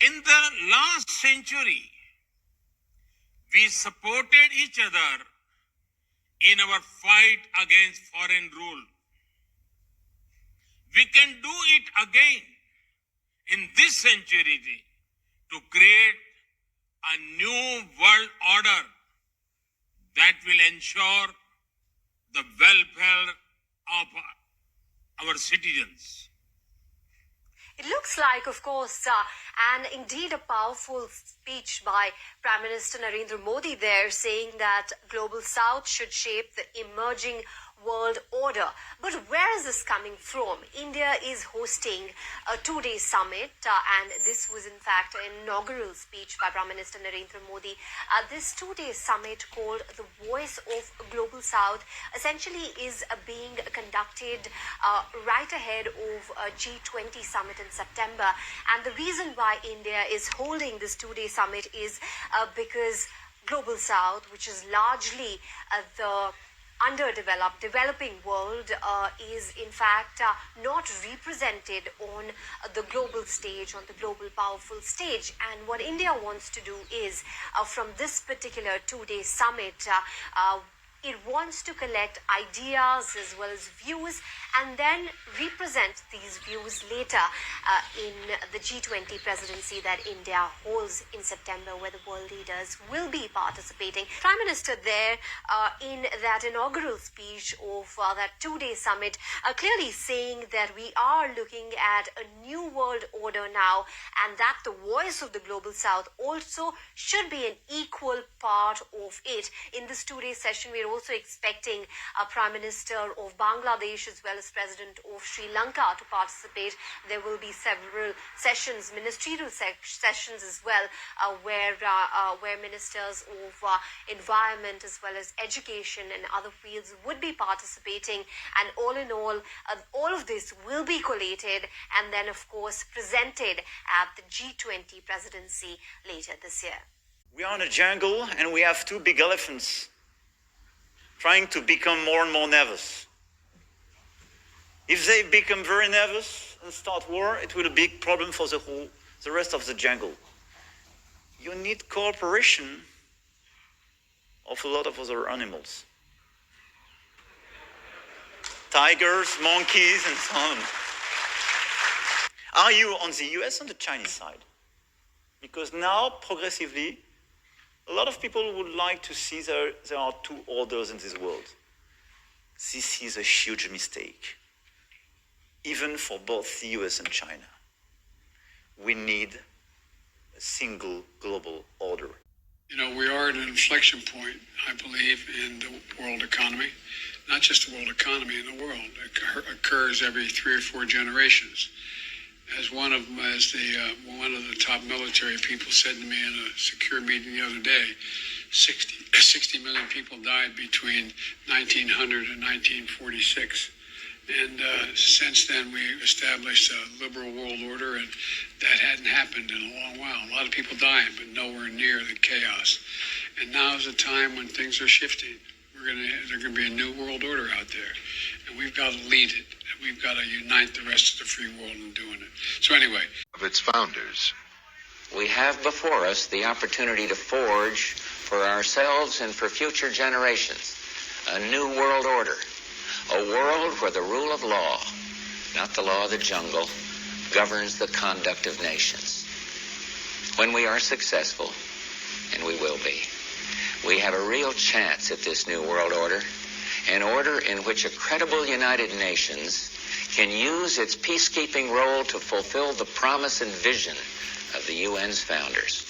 In the last century, we supported each other in our fight against foreign rule. We can do it again in this century to create a new world order that will ensure the welfare of our citizens. It looks like, of course, and indeed a powerful speech by Prime Minister Narendra Modi there, saying that Global South should shape the emerging world order. But where is this coming from? India is hosting a two-day summit, and this was in fact an inaugural speech by Prime Minister Narendra Modi. This two-day summit, called the Voice of Global South, essentially is being conducted right ahead of a G20 summit in September. And the reason why India is holding this two-day summit is because Global South, which is largely the developing world, is in fact not represented on the global stage, on the global powerful stage. And what India wants to do is, from this particular two-day summit, it wants to collect ideas as well as views and then represent these views later in the G20 presidency that India holds in September, where the world leaders will be participating. Prime Minister there in that inaugural speech of that two-day summit clearly saying that we are looking at a new world order now, and that the voice of the Global South also should be an equal part of it. In this two-day session, we're also expecting a Prime Minister of Bangladesh as well as President of Sri Lanka to participate. There will be several sessions, ministerial sessions as well, where ministers of environment as well as education and other fields would be participating. And all in all of this will be collated and then, of course, presented at the G20 presidency later this year. We are in a jungle and we have two big elephants trying to become more and more nervous. If they become very nervous and start war, it will be a big problem for the rest of the jungle. You need cooperation of a lot of other animals. Tigers, monkeys, and so on. Are you on the US and the Chinese side? Because now, progressively, a lot of people would like to see there are two orders in this world. This is a huge mistake, even for both the US and China. We need a single global order. You know, we are at an inflection point, I believe, in the world economy. Not just the world economy, in the world. It occurs every 3 or 4 generations. As one of the top military people said to me in a secure meeting the other day, 60 million people died between 1900 and 1946. And since then, we established a liberal world order, and that hadn't happened in a long while. A lot of people dying, but nowhere near the chaos. And now is a time when things are shifting. There's going to be a new world order out there, and we've got to lead it. We've got to unite the rest of the free world in doing it. So anyway. Of its founders. We have before us the opportunity to forge for ourselves and for future generations a new world order, a world where the rule of law, not the law of the jungle, governs the conduct of nations. When we are successful, and we will be, we have a real chance at this new world order, an order in which a credible United Nations can use its peacekeeping role to fulfill the promise and vision of the UN's founders.